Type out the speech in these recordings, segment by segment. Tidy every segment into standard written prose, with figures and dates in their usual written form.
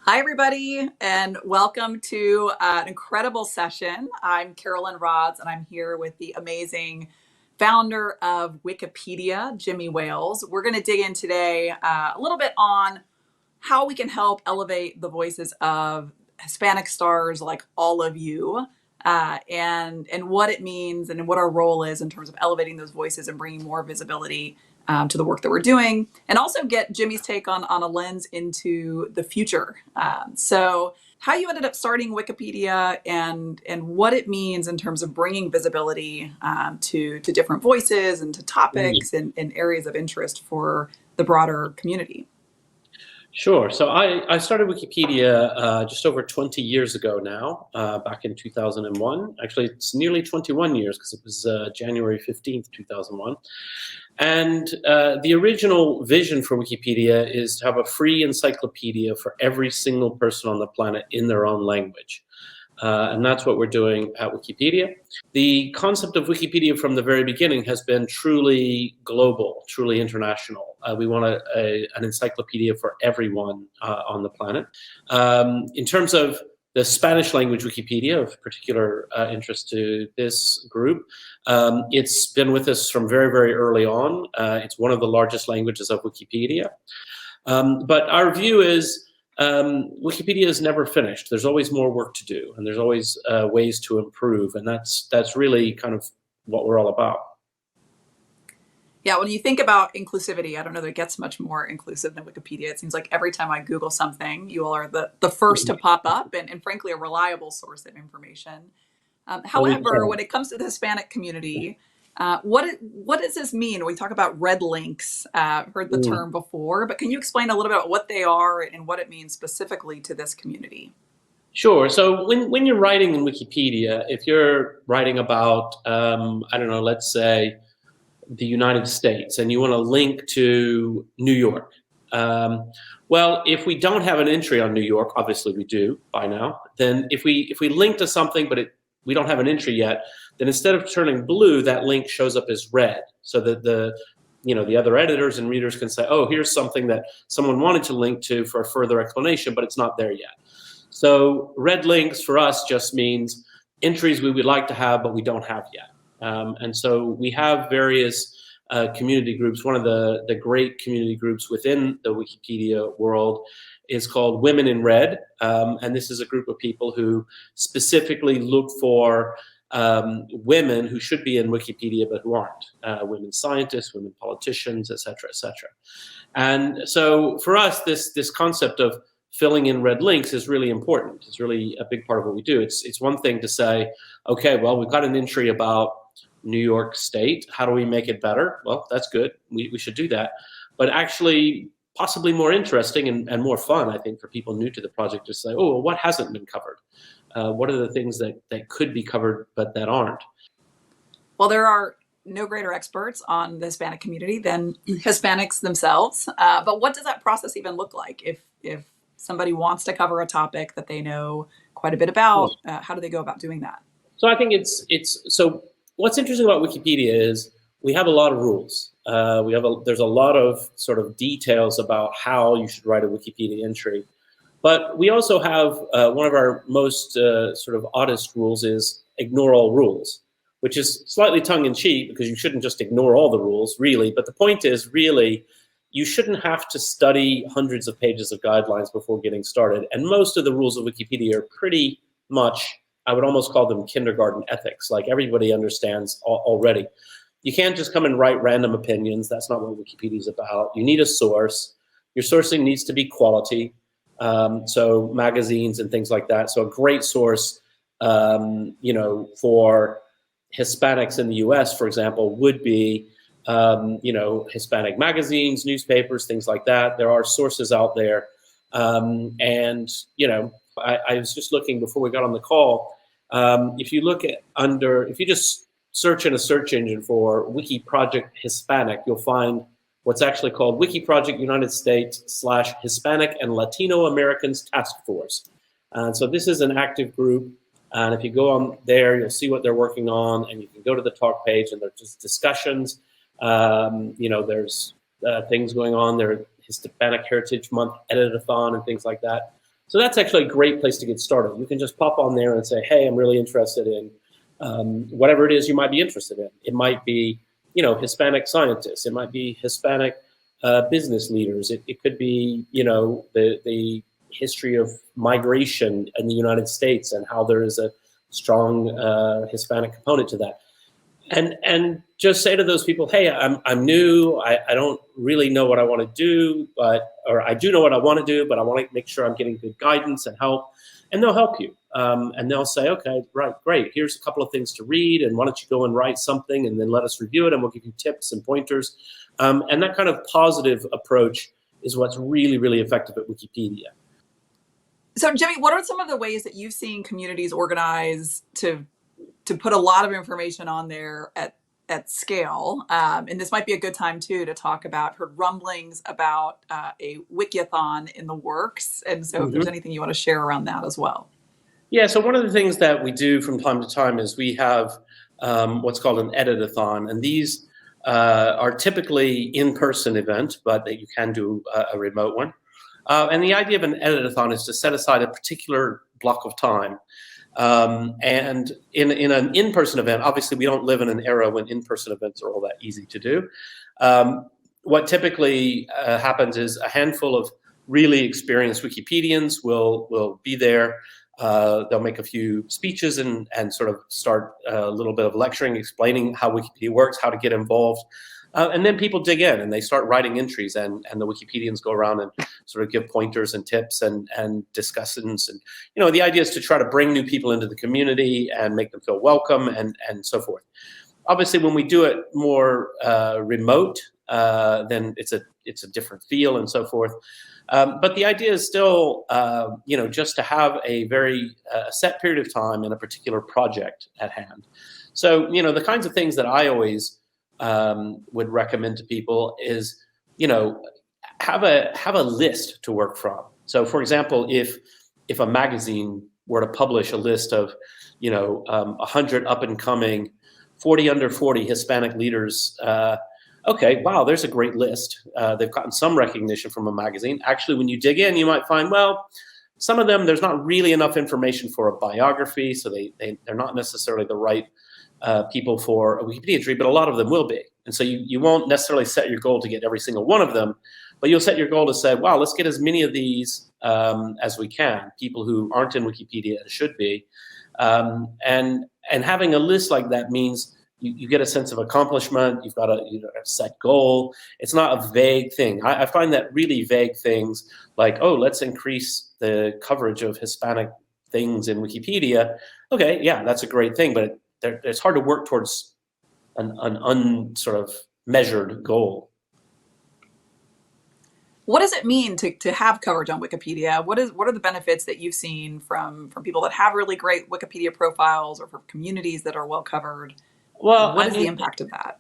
Hi, everybody, and welcome to an incredible session. I'm Carolyn Rods, and I'm here with the amazing founder of Wikipedia, Jimmy Wales. We're going to dig in today a little bit on how we can help elevate the voices of Hispanic stars like all of you, and what it means and what our role is in terms of elevating those voices and bringing more visibility to the work that we're doing, and also get Jimmy's take on a lens into the future. So how you ended up starting Wikipedia and what it means in terms of bringing visibility to different voices and to topics and areas of interest for the broader community. Sure. So I started Wikipedia just over 20 years ago now, back in 2001. Actually, it's nearly 21 years because it was January 15th, 2001. And the original vision for Wikipedia is to have a free encyclopedia for every single person on the planet in their own language. And that's what we're doing at Wikipedia. The concept of Wikipedia from the very beginning has been truly global, truly international. We want an encyclopedia for everyone on the planet. In terms of the Spanish language Wikipedia, of particular interest to this group, it's been with us from very, very early on. It's one of the largest languages of Wikipedia. But our view is Wikipedia is never finished. There's always more work to do, and there's always ways to improve, and that's really kind of what we're all about. Yeah, when you think about inclusivity, I don't know that it gets much more inclusive than Wikipedia. It seems like every time I Google something, you all are the first to pop up, and frankly, a reliable source of information. However, when it comes to the Hispanic community, what does this mean? We talk about red links, heard the term before, but can you explain a little bit about what they are and what it means specifically to this community? Sure. So when you're writing in Wikipedia, if you're writing about, I don't know, let's say the United States, and you want to link to New York. Well, if we don't have an entry on New York, obviously we do by now, then if we link to something, but we don't have an entry yet, then instead of turning blue, that link shows up as red, so that the other editors and readers can say, oh, here's something that someone wanted to link to for a further explanation, but it's not there yet. So red links for us just means entries we would like to have, but we don't have yet. And so we have various community groups. One of the great community groups within the Wikipedia world is called Women in Red. And this is a group of people who specifically look for women who should be in Wikipedia but who aren't. Women scientists, women politicians, et cetera, et cetera. And so for us, this concept of filling in red links is really important. It's really a big part of what we do. It's one thing to say, okay, well, we've got an entry about New York State. How do we make it better? Well, that's good. We should do that. But actually, possibly more interesting and more fun, I think, for people new to the project to say, oh, well, what hasn't been covered? What are the things that could be covered but that aren't? Well, there are no greater experts on the Hispanic community than Hispanics themselves. But what does that process even look like? If somebody wants to cover a topic that they know quite a bit about, how do they go about doing that? So I think so what's interesting about Wikipedia is we have a lot of rules. There's a lot of sort of details about how you should write a Wikipedia entry. But we also have one of our most sort of oddest rules is ignore all rules, which is slightly tongue-in-cheek because you shouldn't just ignore all the rules, really. But the point is, really, you shouldn't have to study hundreds of pages of guidelines before getting started. And most of the rules of Wikipedia are pretty much, I would almost call them kindergarten ethics, like everybody understands already. You can't just come and write random opinions. That's not what Wikipedia is about. You need a source. Your sourcing needs to be quality. So magazines and things like that. So a great source, for Hispanics in the US, for example, would be, Hispanic magazines, newspapers, things like that. There are sources out there. I was just looking before we got on the call. If you just search in a search engine for Wiki Project Hispanic, you'll find what's actually called Wiki Project United States / Hispanic and Latino Americans Task Force. And so this is an active group. And if you go on there, you'll see what they're working on, and you can go to the talk page, and there's just discussions. There's things going on. There Hispanic Heritage Month Edit-A-Thon and things like that. So that's actually a great place to get started. You can just pop on there and say, hey, I'm really interested in whatever it is you might be interested in. It might be, Hispanic scientists. It might be Hispanic business leaders. It could be, the history of migration in the United States and how there is a strong Hispanic component to that. And just say to those people, hey, I'm new. I don't really know what I want to do, or I do know what I want to do, but I want to make sure I'm getting good guidance and help. And they'll help you. And they'll say, okay, right, great. Here's a couple of things to read, and why don't you go and write something, and then let us review it, and we'll give you tips and pointers. And that kind of positive approach is what's really, really effective at Wikipedia. So, Jimmy, what are some of the ways that you've seen communities organize to put a lot of information on there at scale? And this might be a good time, too, to talk about, heard rumblings about a Wiki-A-Thon in the works. And so if there's anything you want to share around that as well. Yeah, so one of the things that we do from time to time is we have what's called an Edit-A-Thon. And these are typically in-person event, but you can do a remote one. And the idea of an Edit-A-Thon is to set aside a particular block of time. And in an in-person event, obviously we don't live in an era when in-person events are all that easy to do. What typically happens is a handful of really experienced Wikipedians will be there. They'll make a few speeches and sort of start a little bit of lecturing, explaining how Wikipedia works, how to get involved. And then people dig in and they start writing entries, and the Wikipedians go around and sort of give pointers and tips and discussions. And, the idea is to try to bring new people into the community and make them feel welcome and so forth. Obviously, when we do it more remote, then it's a different feel and so forth. But the idea is still, just to have a very set period of time in a particular project at hand. So, the kinds of things that I always would recommend to people is, have a list to work from. So, for example, if a magazine were to publish a list of, 100 up and coming 40 under 40 Hispanic leaders, okay, wow, there's a great list. They've gotten some recognition from a magazine. Actually, when you dig in, you might find, well, some of them, there's not really enough information for a biography, so they're not necessarily the right people for a Wikipedia entry, but a lot of them will be. And so you won't necessarily set your goal to get every single one of them, but you'll set your goal to say, wow, let's get as many of these as we can, people who aren't in Wikipedia and should be. And having a list like that means you get a sense of accomplishment. You've got a set goal. It's not a vague thing. I find that really vague things like, oh, let's increase the coverage of Hispanic things in Wikipedia. Okay, yeah, that's a great thing, but it's hard to work towards an sort of measured goal. What does it mean to have coverage on Wikipedia? What are the benefits that you've seen from people that have really great Wikipedia profiles, or from communities that are well covered? Well, what is the impact of that?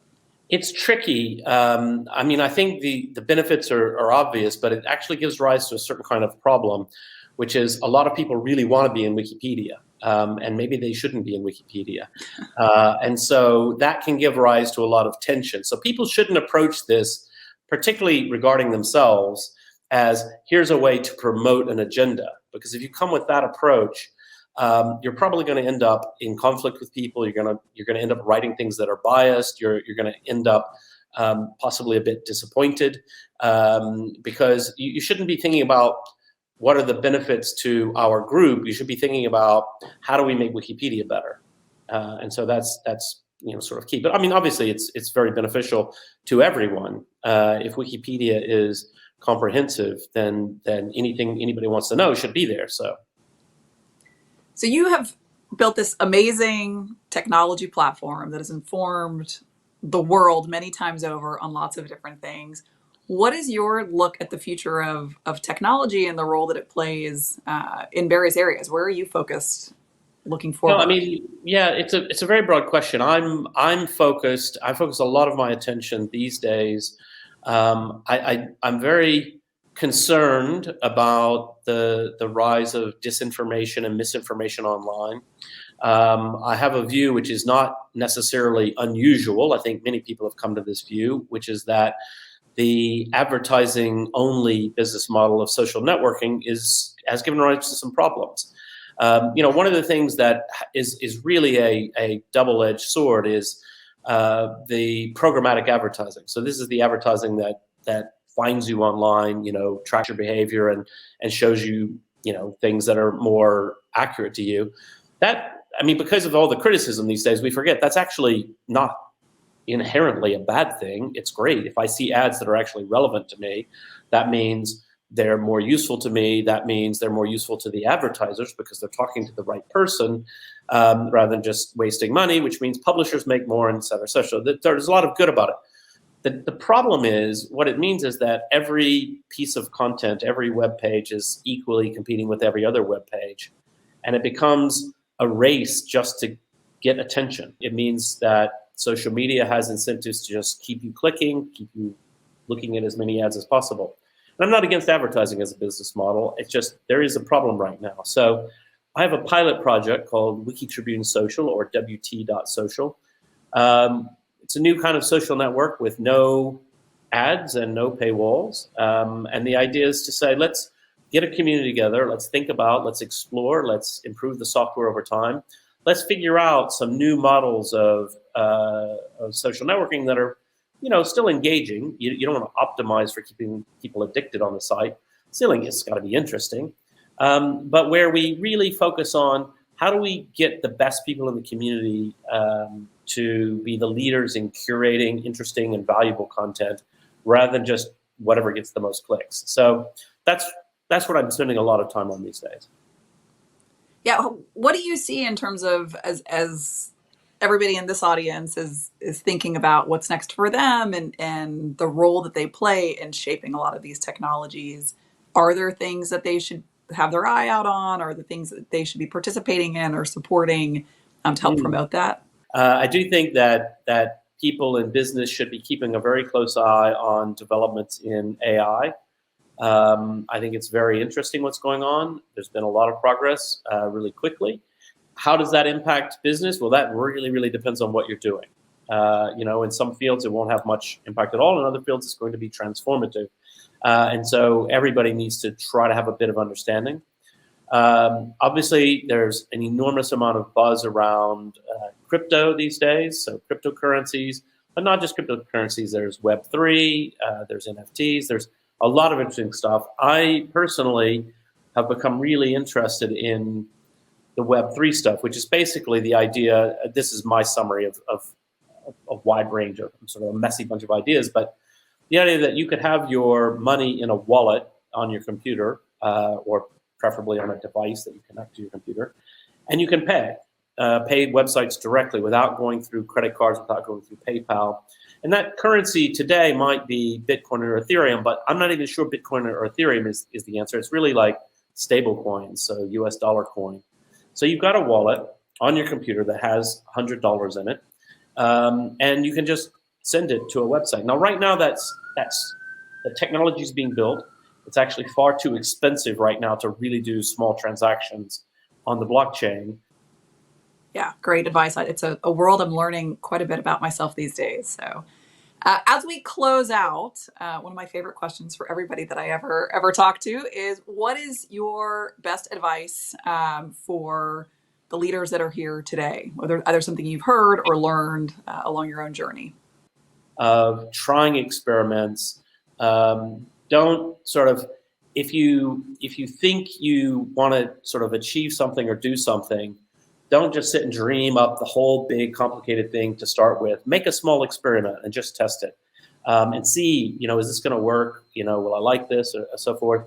It's tricky. I think the benefits are obvious, but it actually gives rise to a certain kind of problem, which is a lot of people really want to be in Wikipedia. And maybe they shouldn't be in Wikipedia. And so that can give rise to a lot of tension. So people shouldn't approach this, particularly regarding themselves, as here's a way to promote an agenda. Because if you come with that approach, you're probably going to end up in conflict with people. You're going to end up writing things that are biased. You're going to end up possibly a bit disappointed, because you shouldn't be thinking about what are the benefits to our group. You should be thinking about how do we make Wikipedia better, and so that's sort of key. But obviously, it's very beneficial to everyone. If Wikipedia is comprehensive, then anything anybody wants to know should be there. So you have built this amazing technology platform that has informed the world many times over on lots of different things. What is your look at the future of technology and the role that it plays in various areas? Where are you focused looking forward? Well, it's a very broad question. I'm focused. I focus a lot of my attention these days. I'm very concerned about the rise of disinformation and misinformation online. I have a view which is not necessarily unusual. I think many people have come to this view, which is that the advertising only business model of social networking has given rise to some problems. One of the things that is really a double-edged sword is the programmatic advertising. So this is the advertising that finds you online, tracks your behavior and shows you, things that are more accurate to you. Because of all the criticism these days, we forget that's actually not inherently a bad thing. It's great. If I see ads that are actually relevant to me, that means they're more useful to me. That means they're more useful to the advertisers because they're talking to the right person rather than just wasting money, which means publishers make more, and et cetera, et cetera. So there's a lot of good about it. The problem is, what it means is that every piece of content, every web page is equally competing with every other web page. And it becomes a race just to get attention. It means that social media has incentives to just keep you clicking, keep you looking at as many ads as possible. And I'm not against advertising as a business model. It's just there is a problem right now. So I have a pilot project called Wiki Tribune Social, or WT.social. It's a new kind of social network with no ads and no paywalls. And the idea is to say, let's get a community together. Let's think about, let's explore, let's improve the software over time. Let's figure out some new models of social networking that are, still engaging. You don't want to optimize for keeping people addicted on the site. Still, it's got to be interesting. But where we really focus on how do we get the best people in the community to be the leaders in curating interesting and valuable content rather than just whatever gets the most clicks. So that's what I'm spending a lot of time on these days. Yeah. What do you see in terms of as everybody in this audience is thinking about what's next for them and the role that they play in shaping a lot of these technologies? Are there things that they should have their eye out on? Are the things that they should be participating in or supporting to help promote that? I do think that people in business should be keeping a very close eye on developments in AI. I think it's very interesting what's going on. There's been a lot of progress really quickly. How does that impact business? Well, that really, really depends on what you're doing. In some fields, it won't have much impact at all. In other fields, it's going to be transformative. And so everybody needs to try to have a bit of understanding. Obviously, there's an enormous amount of buzz around crypto these days, so cryptocurrencies, but not just cryptocurrencies. There's Web3, there's NFTs, there's a lot of interesting stuff. I personally have become really interested in the Web3 stuff, which is basically the idea. This is my summary of a wide range of sort of a messy bunch of ideas, but the idea that you could have your money in a wallet on your computer, or preferably on a device that you connect to your computer, and you can pay websites directly without going through credit cards, without going through PayPal. And that currency today might be Bitcoin or Ethereum, but I'm not even sure Bitcoin or Ethereum is the answer. It's really like stable coins, so US dollar coin. So you've got a wallet on your computer that has $100 in it, and you can just send it to a website. Now, right now, that's the technology is being built. It's actually far too expensive right now to really do small transactions on the blockchain. Yeah, great advice. It's a world I'm learning quite a bit about myself these days. So as we close out, one of my favorite questions for everybody that I ever talk to is, what is your best advice for the leaders that are here today? Whether either something you've heard or learned along your own journey. Of trying experiments. Don't sort of, if you think you want to sort of achieve something or do something, don't just sit and dream up the whole big complicated thing to start with. Make a small experiment and just test it, and see, is this going to work? Will I like this, or so forth?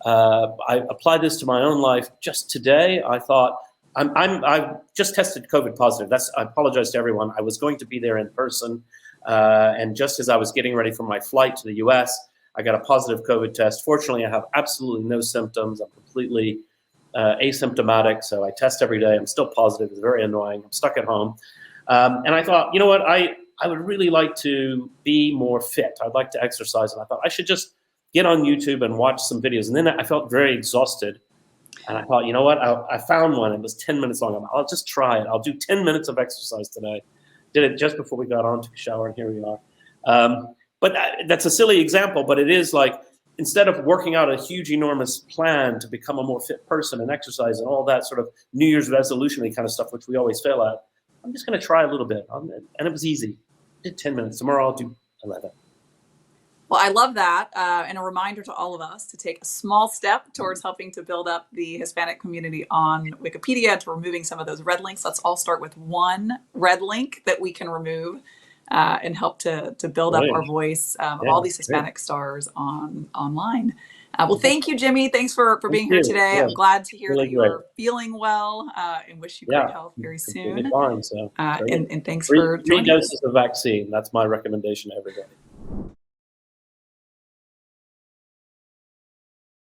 I applied this to my own life just today. I thought I've just tested COVID positive. I apologize to everyone. I was going to be there in person, and just as I was getting ready for my flight to the U.S., I got a positive COVID test. Fortunately, I have absolutely no symptoms. I'm completely asymptomatic, so I test every day. I'm still positive. It's very annoying. I'm stuck at home. And I thought, you know what? I would really like to be more fit. I'd like to exercise. And I thought I should just get on YouTube and watch some videos. And then I felt very exhausted. And I thought, you know what? I found one. It was 10 minutes long. I'll just try it. I'll do 10 minutes of exercise today. Did it just before we got on, took a shower, and here we are. But that's a silly example, but it is like, instead of working out a huge, enormous plan to become a more fit person and exercise and all that sort of New Year's resolution kind of stuff, which we always fail at, I'm just going to try a little bit. And it was easy. I did 10 minutes. Tomorrow I'll do 11. Well, I love that. And a reminder to all of us to take a small step towards helping to build up the Hispanic community on Wikipedia, to removing some of those red links. Let's all start with one red link that we can remove and help to build up our voice of all these Hispanic stars online. Well, thank you, Jimmy. Thanks for being here today. I'm glad to hear that you're feeling well, and wish you great health very soon. Fine, so and thanks three for joining doses of vaccine. That's my recommendation to everybody.